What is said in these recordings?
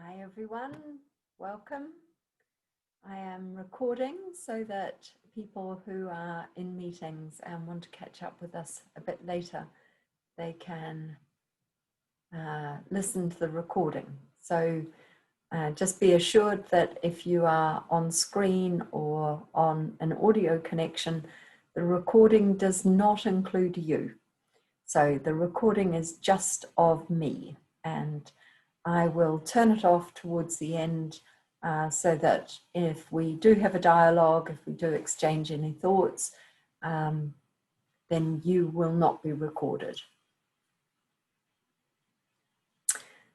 Hi everyone, welcome. I am recording so that people who are in meetings and want to catch up with us a bit later, they can listen to the recording. So just be assured that if you are on screen or on an audio connection, the recording does not include you. So the recording is just of me, and I will turn it off towards the end so that if we do have a dialogue, if we do exchange any thoughts, then you will not be recorded.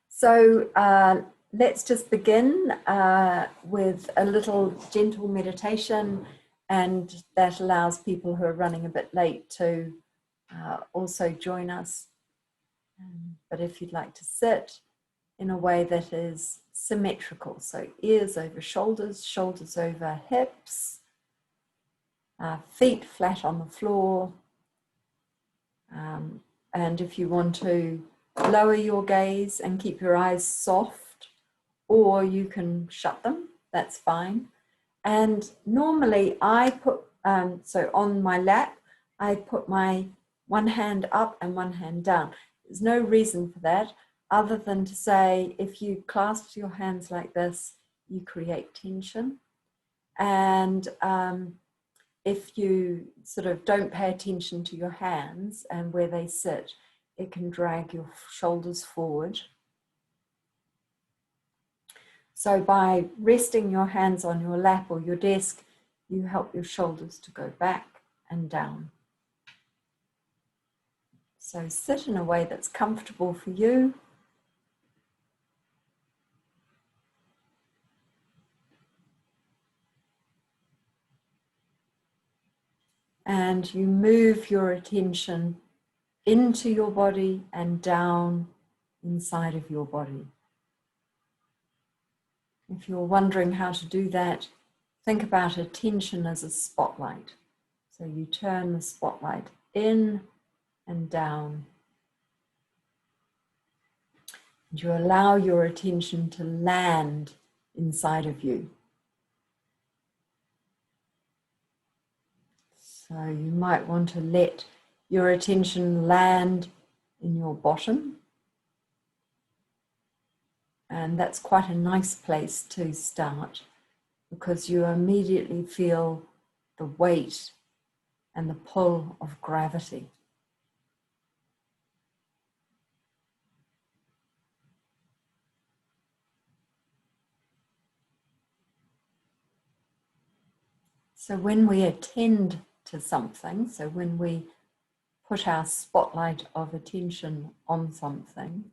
So let's just begin with a little gentle meditation, and that allows people who are running a bit late to also join us. But if you'd like to sit in a way that is symmetrical, so ears over shoulders, shoulders over hips, feet flat on the floor, and if you want to lower your gaze and keep your eyes soft, or you can shut them, that's fine. And normally I put, so on my lap, I put my one hand up and one hand down. There's no reason for that other than to say, if you clasp your hands like this, you create tension. And if you sort of don't pay attention to your hands and where they sit, it can drag your shoulders forward. So by resting your hands on your lap or your desk, you help your shoulders to go back and down. So sit in a way that's comfortable for you. And you move your attention into your body and down inside of your body. If you're wondering how to do that, think about attention as a spotlight. So you turn the spotlight in and down. And you allow your attention to land inside of you. So you might want to let your attention land in your bottom. And that's quite a nice place to start, because you immediately feel the weight and the pull of gravity. So when we attend to something, so when we put our spotlight of attention on something,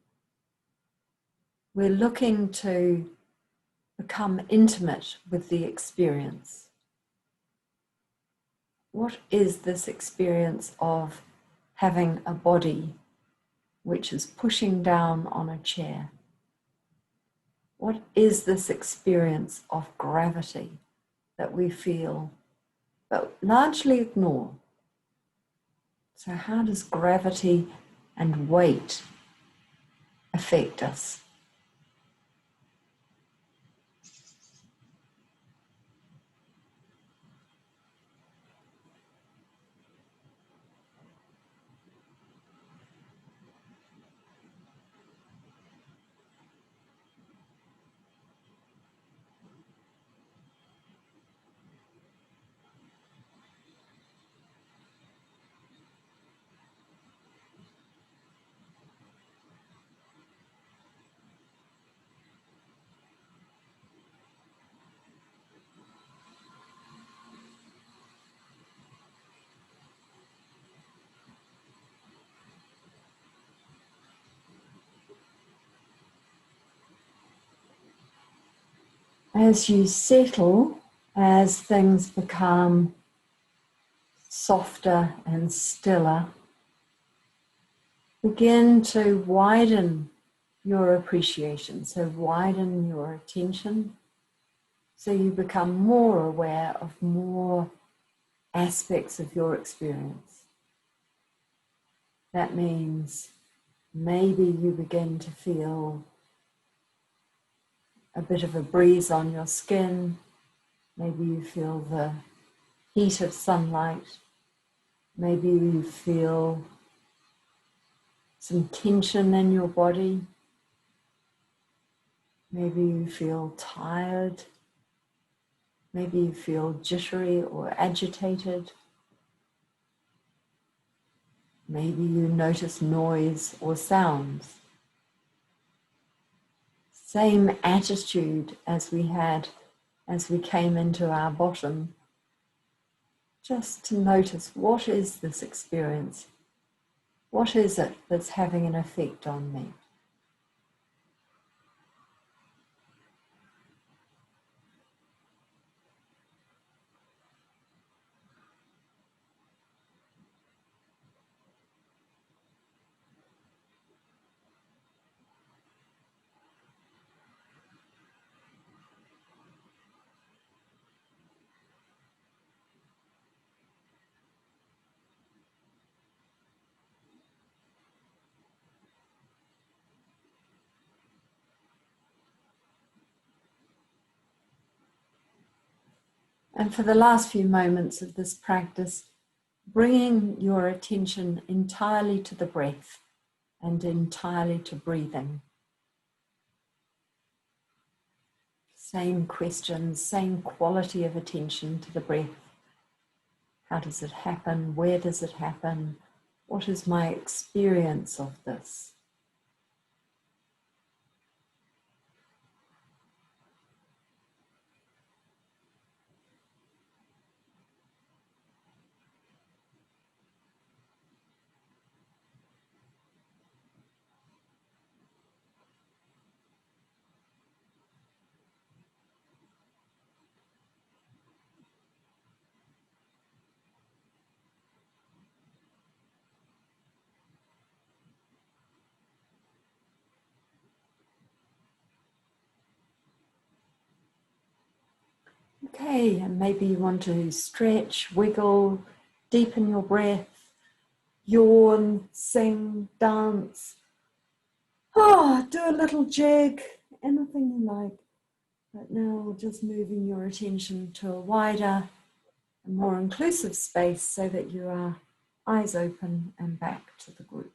we're looking to become intimate with the experience. What is this experience of having a body which is pushing down on a chair? What is this experience of gravity that we feel but largely ignore? So how does gravity and weight affect us? As you settle, as things become softer and stiller, begin to widen your appreciation, so widen your attention, so you become more aware of more aspects of your experience. That means maybe you begin to feel a bit of a breeze on your skin. Maybe you feel the heat of sunlight. Maybe you feel some tension in your body. Maybe you feel tired. Maybe you feel jittery or agitated. Maybe you notice noise or sounds. Same attitude as we had as we came into our bottom. Just to notice, what is this experience? What is it that's having an effect on me? And for the last few moments of this practice, bringing your attention entirely to the breath and entirely to breathing. Same questions, same quality of attention to the breath. How does it happen? Where does it happen? What is my experience of this? Okay, and maybe you want to stretch, wiggle, deepen your breath, yawn, sing, dance. Do a little jig, anything you like. But now just moving your attention to a wider and more inclusive space so that you are eyes open and back to the group.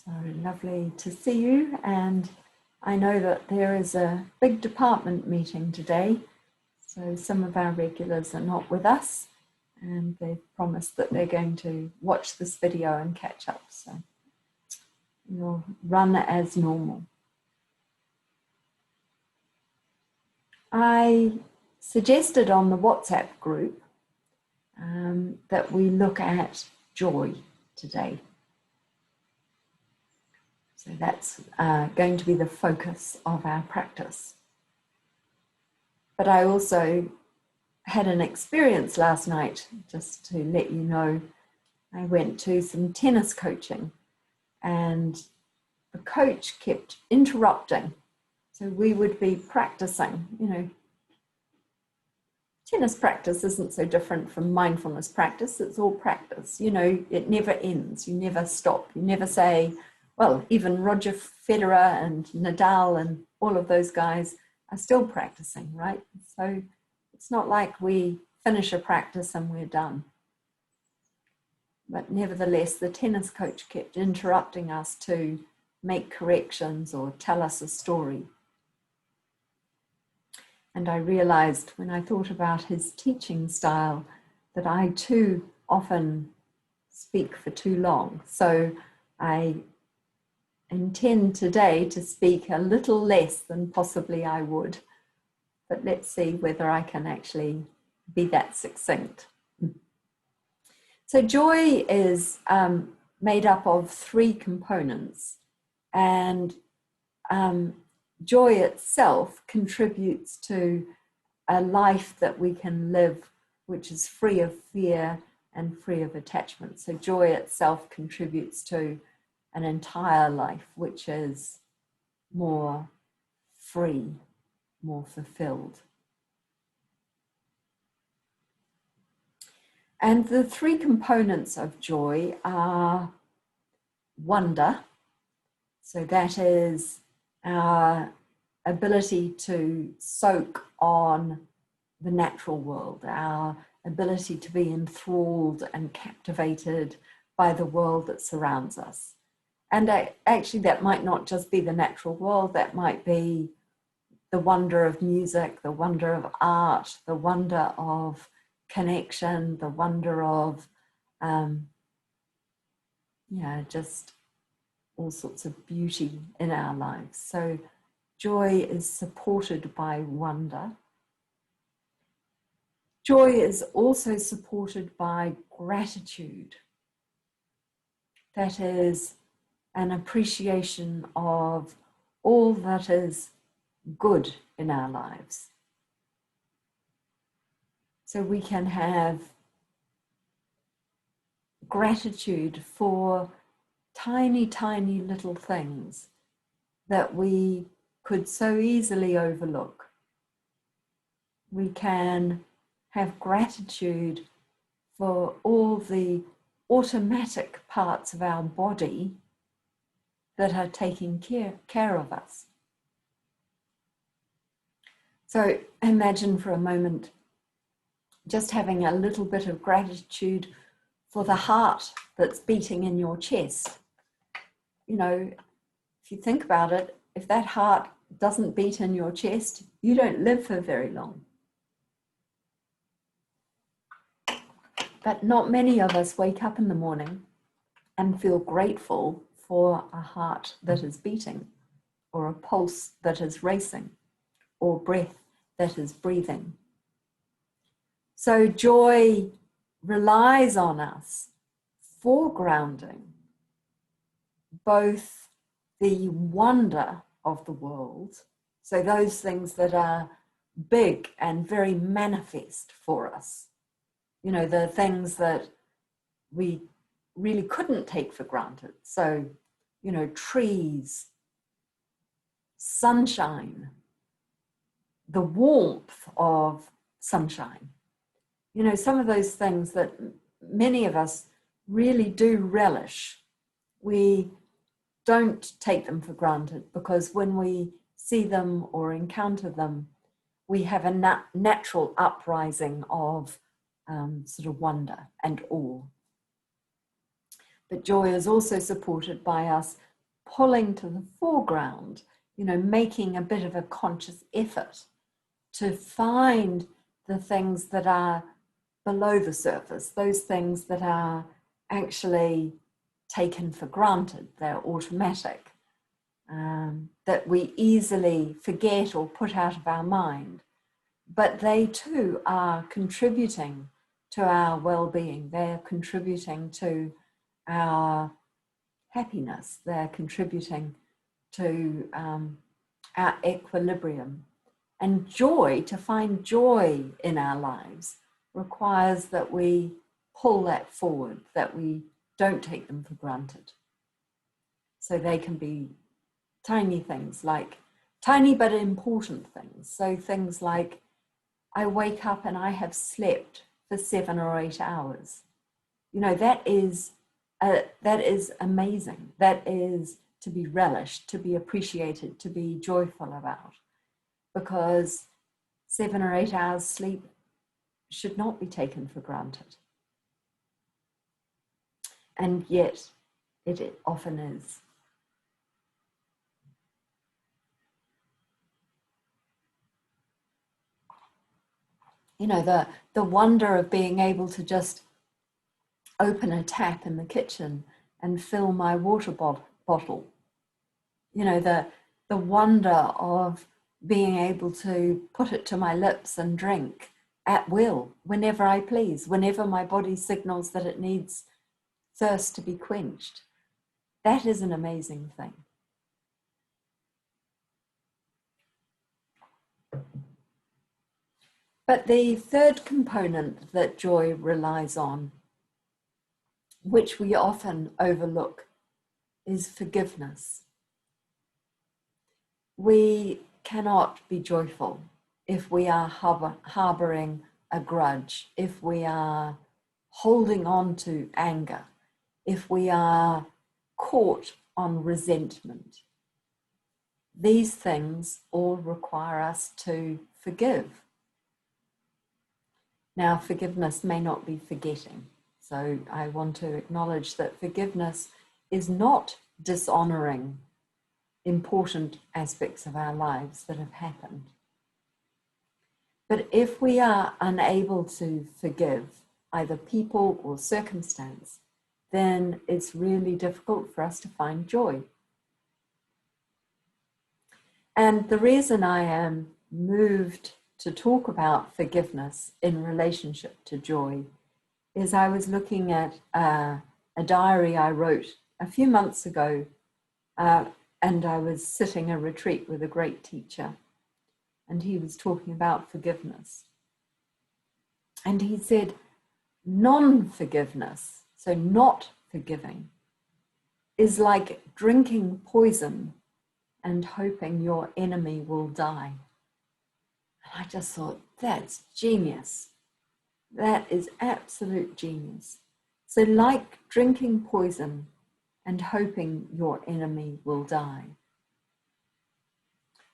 So lovely to see you, and I know that there is a big department meeting today, so some of our regulars are not with us, and they've promised that they're going to watch this video and catch up, so you'll run as normal. I suggested on the WhatsApp group that we look at joy today. So that's going to be the focus of our practice. But I also had an experience last night, just to let you know. I went to some tennis coaching and the coach kept interrupting. So we would be practicing, tennis practice isn't so different from mindfulness practice. It's all practice. It never ends. You never stop. You never say, well, even Roger Federer and Nadal and all of those guys are still practicing, right? So it's not like we finish a practice and we're done. But nevertheless, the tennis coach kept interrupting us to make corrections or tell us a story. And I realized when I thought about his teaching style that I too often speak for too long. So I intend today to speak a little less than possibly I would, but let's see whether I can actually be that succinct. So joy is made up of three components, and joy itself contributes to a life that we can live which is free of fear and free of attachment. So joy itself contributes to an entire life which is more free, more fulfilled. And the three components of joy are wonder. So that is our ability to soak on the natural world, our ability to be enthralled and captivated by the world that surrounds us. And actually, that might not just be the natural world, that might be the wonder of music, the wonder of art, the wonder of connection, the wonder of, just all sorts of beauty in our lives. So joy is supported by wonder. Joy is also supported by gratitude. That is an appreciation of all that is good in our lives. So we can have gratitude for tiny, tiny little things that we could so easily overlook. We can have gratitude for all the automatic parts of our body that are taking care of us. So imagine for a moment just having a little bit of gratitude for the heart that's beating in your chest. You know, if you think about it, if that heart doesn't beat in your chest, you don't live for very long. But not many of us wake up in the morning and feel grateful for a heart that is beating, or a pulse that is racing, or breath that is breathing. So joy relies on us for grounding both the wonder of the world, so those things that are big and very manifest for us, you know, the things that we really couldn't take for granted. So, you know, trees, sunshine, the warmth of sunshine, you know, some of those things that many of us really do relish. We don't take them for granted because when we see them or encounter them, we have a natural uprising of sort of wonder and awe. But joy is also supported by us pulling to the foreground, you know, making a bit of a conscious effort to find the things that are below the surface, those things that are actually taken for granted, they're automatic, that we easily forget or put out of our mind. But they too are contributing to our well-being. They're contributing to our happiness. They're contributing to our equilibrium. And joy, to find joy in our lives, requires that we pull that forward, that we don't take them for granted. So they can be tiny things, like tiny but important things. So things like, I wake up and I have slept for 7 or 8 hours. You know, that is amazing. That is to be relished, to be appreciated, to be joyful about, because 7 or 8 hours sleep should not be taken for granted. And yet it often is. You know, the wonder of being able to just open a tap in the kitchen and fill my water bottle. You know, the wonder of being able to put it to my lips and drink at will, whenever I please, whenever my body signals that it needs thirst to be quenched. That is an amazing thing. But the third component that joy relies on, which we often overlook, is forgiveness. We cannot be joyful if we are harboring a grudge, if we are holding on to anger, if we are caught on resentment, these things all require us to forgive. Now, forgiveness may not be forgetting. So I want to acknowledge that forgiveness is not dishonoring important aspects of our lives that have happened. But if we are unable to forgive either people or circumstance, then it's really difficult for us to find joy. And the reason I am moved to talk about forgiveness in relationship to joy is I was looking at a diary I wrote a few months ago, and I was sitting a retreat with a great teacher, and he was talking about forgiveness. And he said, non-forgiveness, so not forgiving, is like drinking poison and hoping your enemy will die. And I just thought, that's genius. That is absolute genius. So like drinking poison and hoping your enemy will die.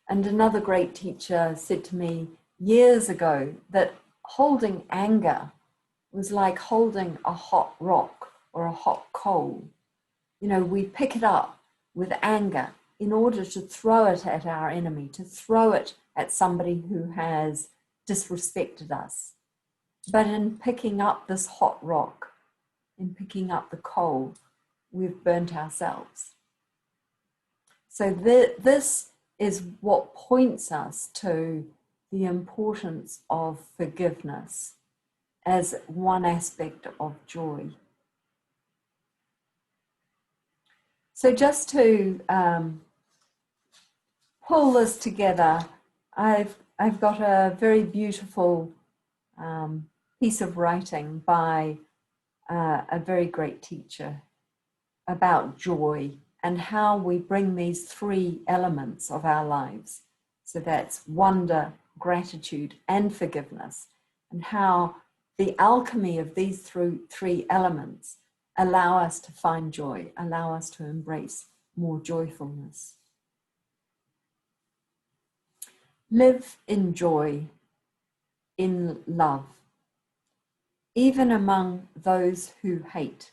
And another great teacher said to me years ago that holding anger was like holding a hot rock or a hot coal. You know, we pick it up with anger in order to throw it at our enemy, to throw it at somebody who has disrespected us. But in picking up this hot rock, in picking up the coal, we've burnt ourselves. So this is what points us to the importance of forgiveness as one aspect of joy. So just to pull this together, I've got a very beautiful piece of writing by a very great teacher about joy and how we bring these three elements of our lives. So that's wonder, gratitude, and forgiveness, and how the alchemy of these three elements allow us to find joy, allow us to embrace more joyfulness. Live in joy, in love, even among those who hate.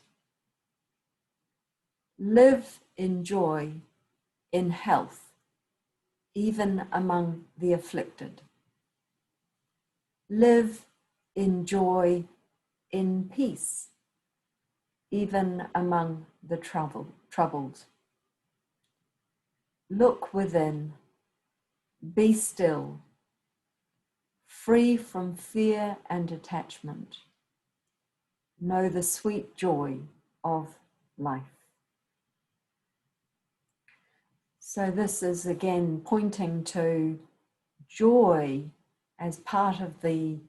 Live in joy, in health, even among the afflicted. Live in joy, in peace, even among the troubled. Look within, be still, free from fear and attachment. Know the sweet joy of life. So this is again pointing to joy as part of the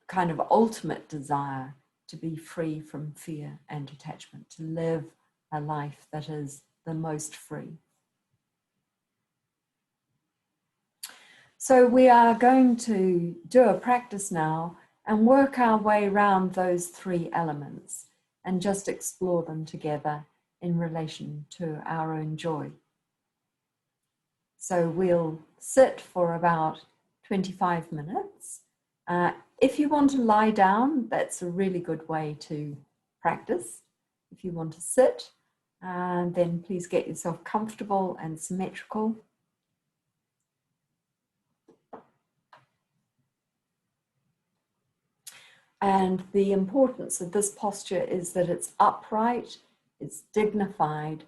kind of ultimate desire to be free from fear and attachment, to live a life that is the most free. So we are going to do a practice now and work our way around those three elements and just explore them together in relation to our own joy. So we'll sit for about 25 minutes. If you want to lie down, that's a really good way to practice. If you want to sit, then please get yourself comfortable and symmetrical. And the importance of this posture is that it's upright, it's dignified,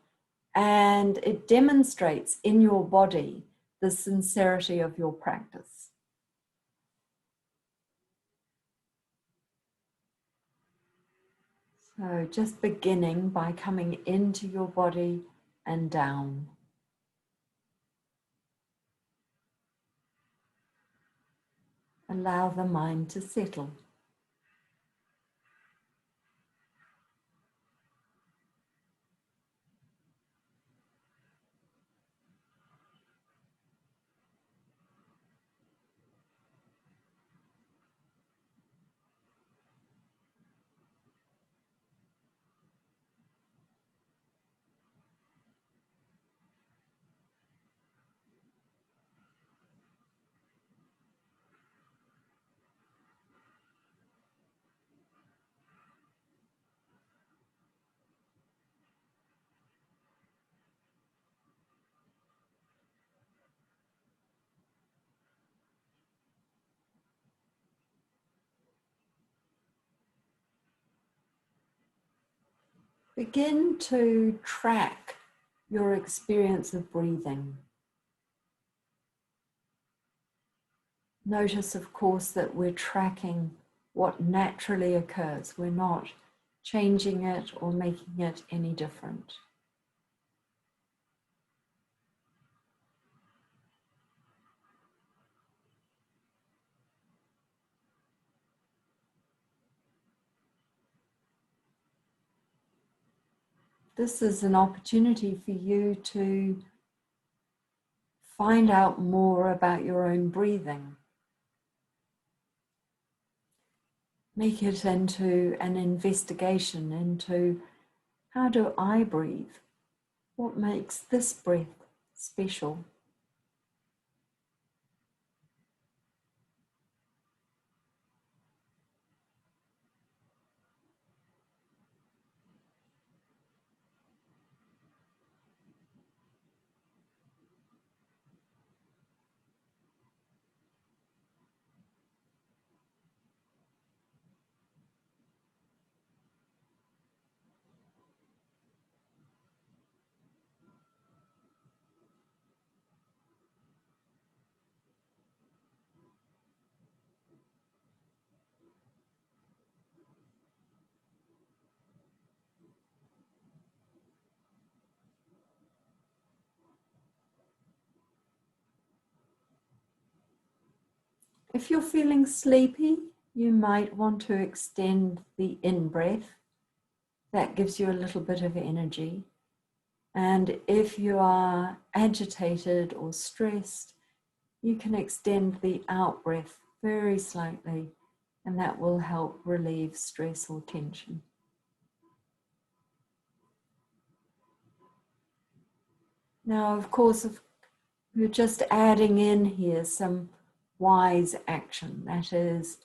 and it demonstrates in your body the sincerity of your practice. So just beginning by coming into your body and down. Allow the mind to settle. Begin to track your experience of breathing. Notice, of course, that we're tracking what naturally occurs. We're not changing it or making it any different. This is an opportunity for you to find out more about your own breathing. Make it into an investigation into, how do I breathe? What makes this breath special? If you're feeling sleepy, you might want to extend the in-breath. That gives you a little bit of energy. And if you are agitated or stressed, you can extend the out-breath very slightly, and that will help relieve stress or tension. Now, of course, we're just adding in here some wise action. That is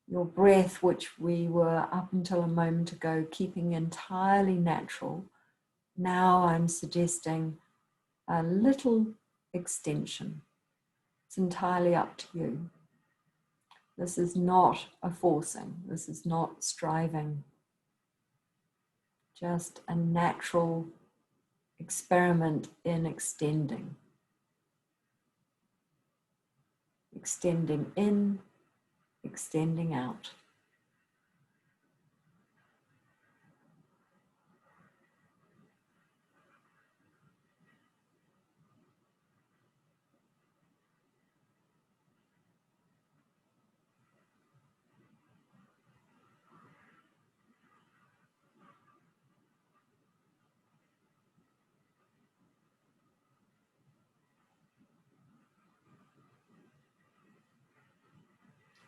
your breath, which we were up until a moment ago keeping entirely natural. Now I'm suggesting a little extension. It's entirely up to you. This is not a forcing. This is not striving. Just a natural experiment in extending. Extending in, extending out.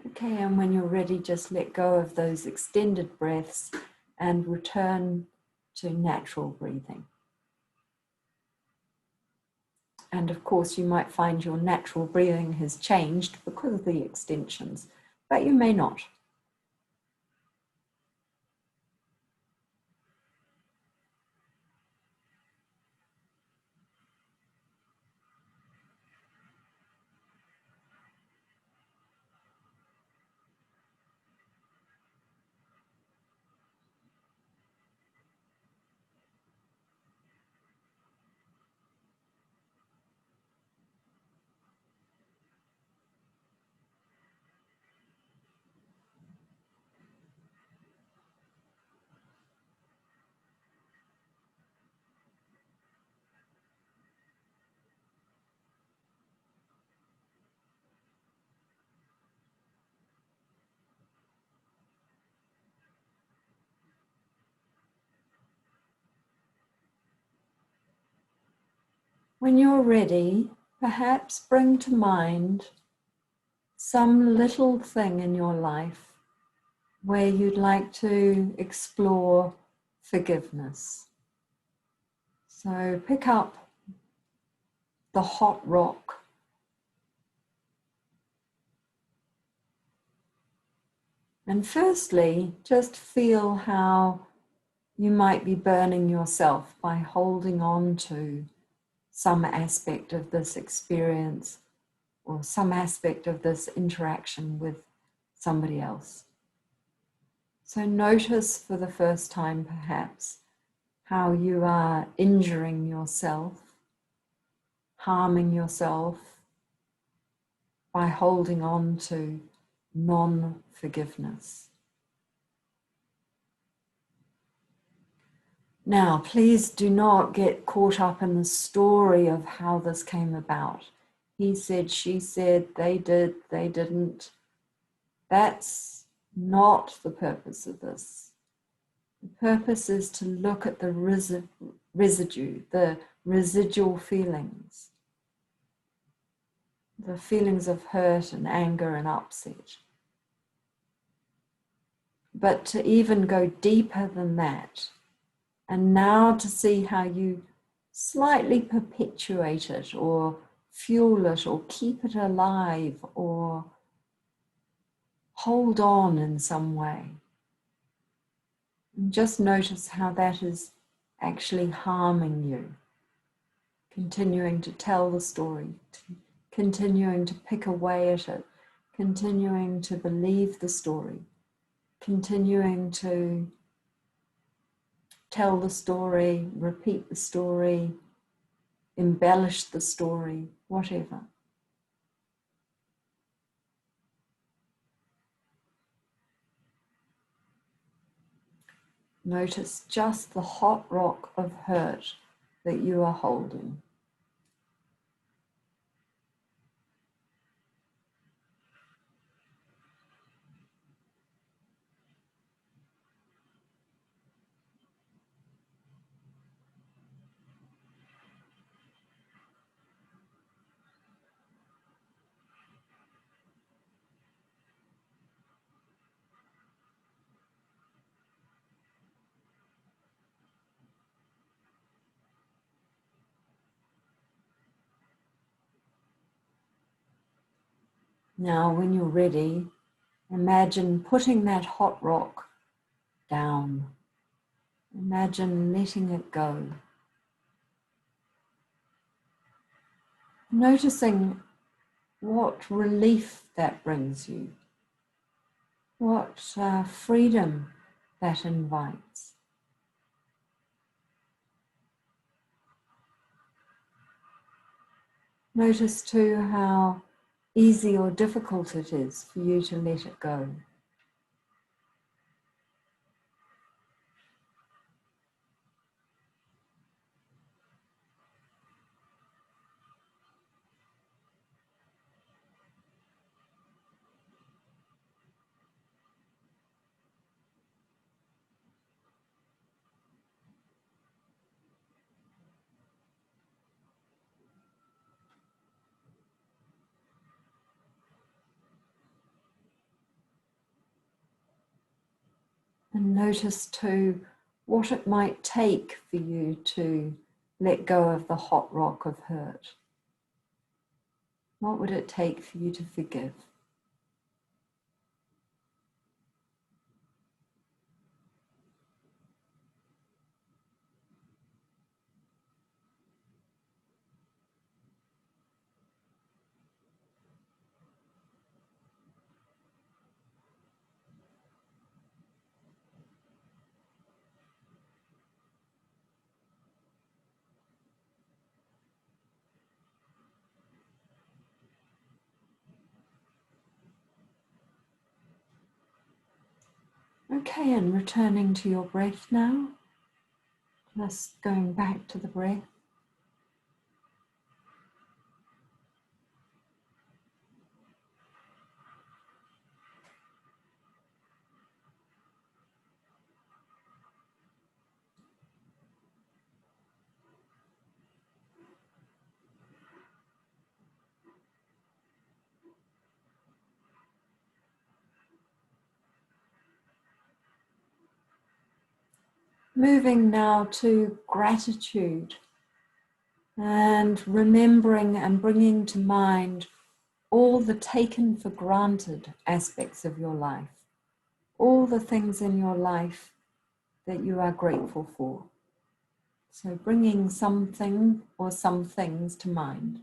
Okay, and when you're ready, just let go of those extended breaths and return to natural breathing. And of course, you might find your natural breathing has changed because of the extensions, but you may not. When you're ready, perhaps bring to mind some little thing in your life where you'd like to explore forgiveness. So pick up the hot rock. And firstly, just feel how you might be burning yourself by holding on to some aspect of this experience or some aspect of this interaction with somebody else. So notice for the first time, perhaps, how you are injuring yourself, harming yourself by holding on to non-forgiveness. Now, please do not get caught up in the story of how this came about. He said, she said, they did, they didn't. That's not the purpose of this. The purpose is to look at the residue, the residual feelings, the feelings of hurt and anger and upset. But to even go deeper than that, and now to see how you slightly perpetuate it or fuel it or keep it alive or hold on in some way. And just notice how that is actually harming you. Continuing to tell the story, continuing to pick away at it, continuing to believe the story, continuing to tell the story, repeat the story, embellish the story, whatever. Notice just the hot rock of hurt that you are holding. Now, when you're ready, imagine putting that hot rock down. Imagine letting it go. Noticing what relief that brings you, what freedom that invites. Notice too how easy or difficult it is for you to let it go. And notice too what it might take for you to let go of the hot rock of hurt. What would it take for you to forgive? Okay, and returning to your breath now. Just going back to the breath. Moving now to gratitude and remembering and bringing to mind all the taken for granted aspects of your life, all the things in your life that you are grateful for. So bringing something or some things to mind.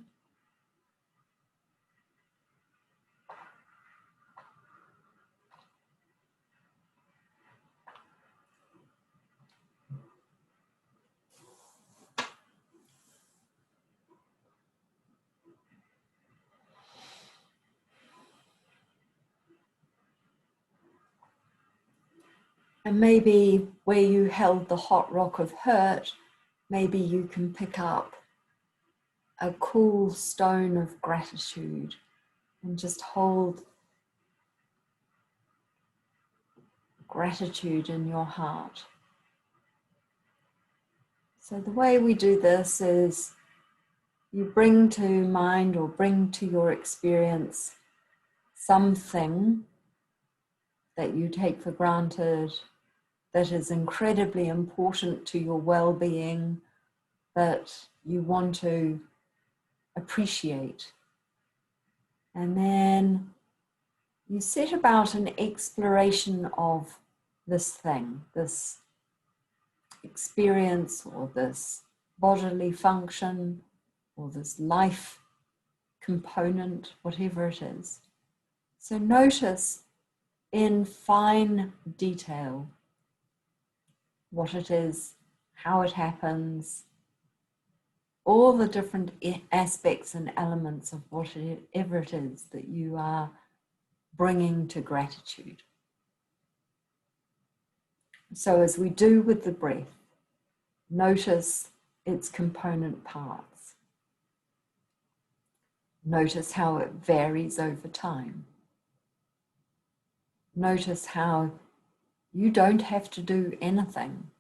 And maybe where you held the hot rock of hurt, maybe you can pick up a cool stone of gratitude and just hold gratitude in your heart. So the way we do this is you bring to mind or bring to your experience something that you take for granted, that is incredibly important to your well-being, that you want to appreciate. And then you set about an exploration of this thing, this experience or this bodily function or this life component, whatever it is. So notice in fine detail what it is, how it happens, all the different aspects and elements of whatever it is that you are bringing to gratitude. So as we do with the breath, notice its component parts. Notice how it varies over time. Notice how you don't have to do anything.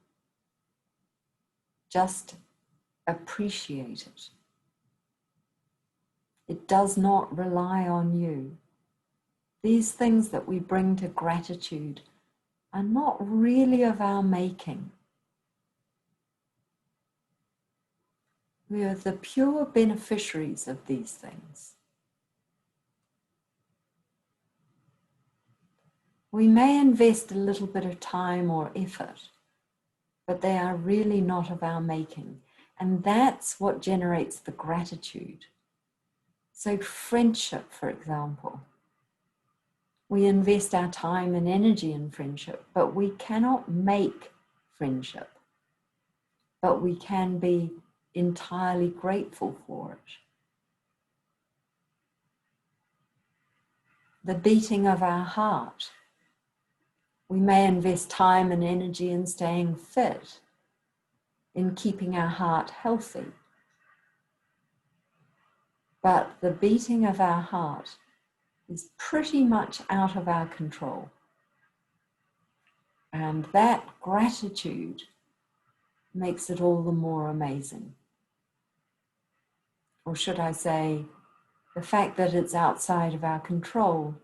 Just appreciate it. It does not rely on you. These things that we bring to gratitude are not really of our making. We are the pure beneficiaries of these things. We may invest a little bit of time or effort, but they are really not of our making. And that's what generates the gratitude. So friendship, for example, we invest our time and energy in friendship, but we cannot make friendship, but we can be entirely grateful for it. The beating of our heart. We may invest time and energy in staying fit, in keeping our heart healthy. But the beating of our heart is pretty much out of our control. And that gratitude makes it all the more amazing. Or should I say, the fact that it's outside of our control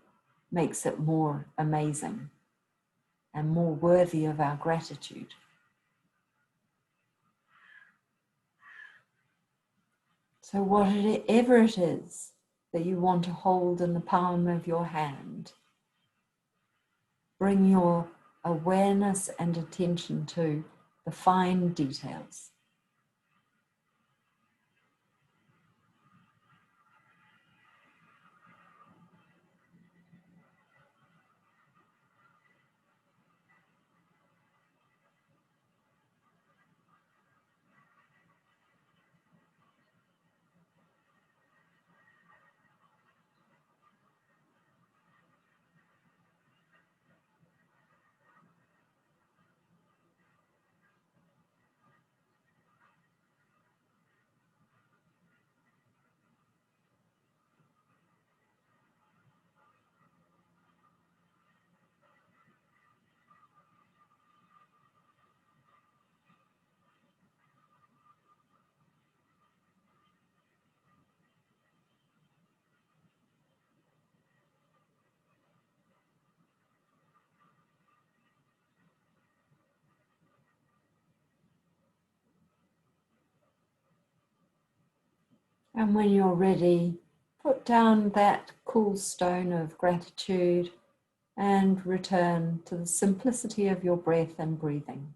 makes it more amazing and more worthy of our gratitude. So whatever it is that you want to hold in the palm of your hand, bring your awareness and attention to the fine details. And when you're ready, put down that cool stone of gratitude and return to the simplicity of your breath and breathing.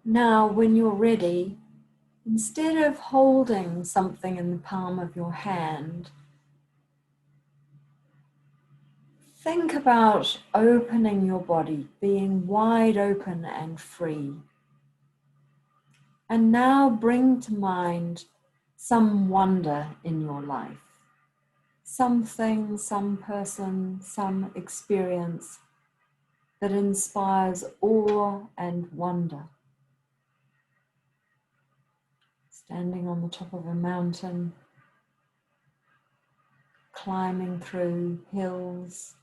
Now, when you're ready, instead of holding something in the palm of your hand, think about opening your body, being wide open and free. And now bring to mind some wonder in your life. Something, some person, some experience that inspires awe and wonder. Standing on the top of a mountain, climbing through hills,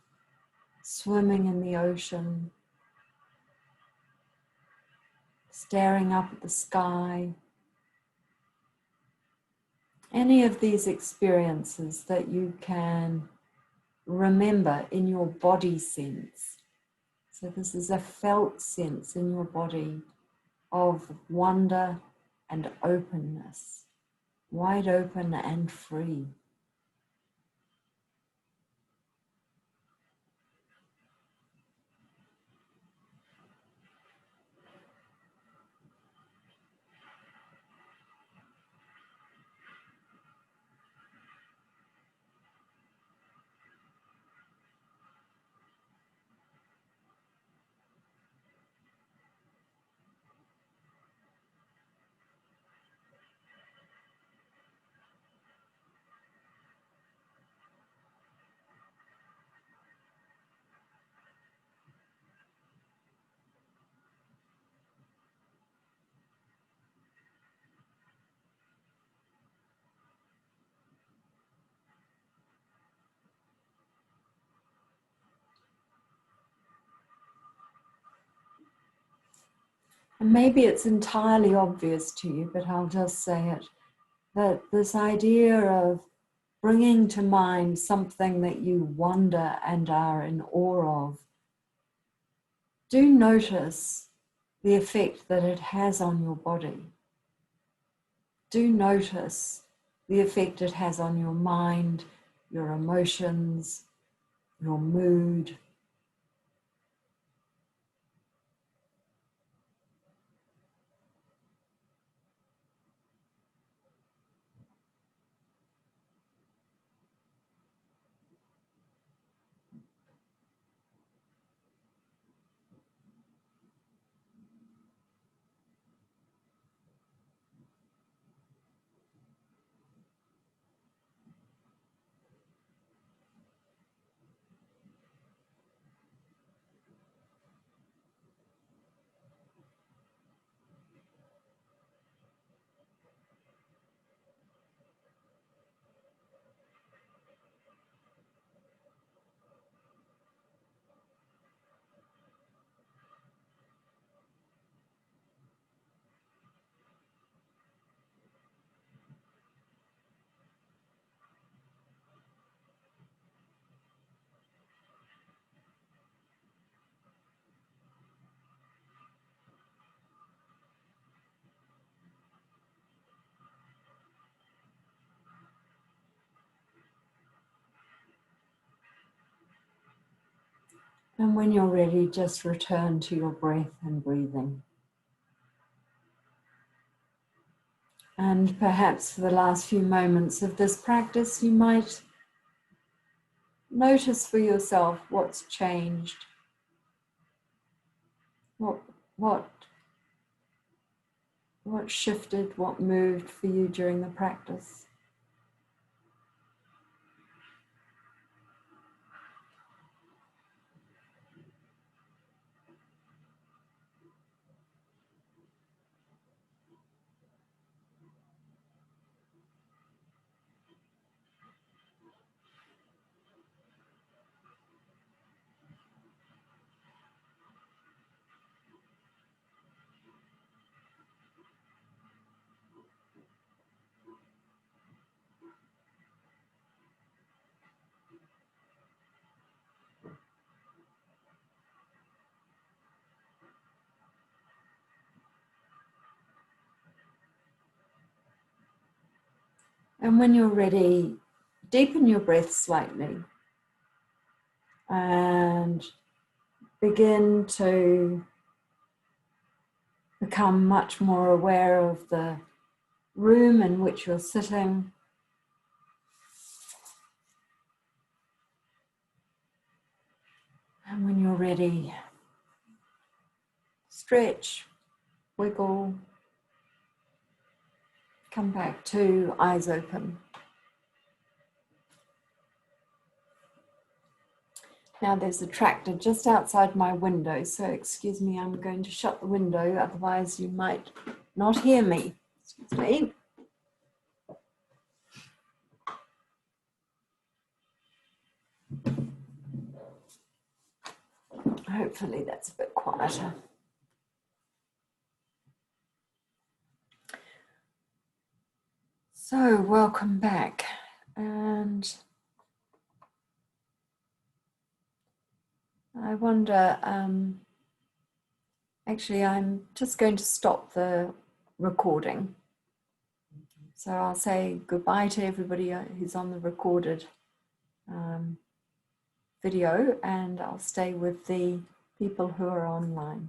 swimming in the ocean, staring up at the sky. Any of these experiences that you can remember in your body sense. So this is a felt sense in your body of wonder and openness, wide open and free. And maybe it's entirely obvious to you, but I'll just say it, that this idea of bringing to mind something that you wonder and are in awe of, do notice the effect that it has on your body. Do notice the effect it has on your mind, your emotions, your mood. And when you're ready, just return to your breath and breathing. And perhaps for the last few moments of this practice, you might notice for yourself what's changed, what shifted, what moved for you during the practice. And when you're ready, deepen your breath slightly and begin to become much more aware of the room in which you're sitting. And when you're ready, stretch, wiggle, come back to eyes open. Now there's a tractor just outside my window, so excuse me, I'm going to shut the window, otherwise you might not hear me. Excuse me. Hopefully that's a bit quieter. So welcome back, and I wonder, actually I'm just going to stop the recording. So I'll say goodbye to everybody who's on the recorded video, and I'll stay with the people who are online.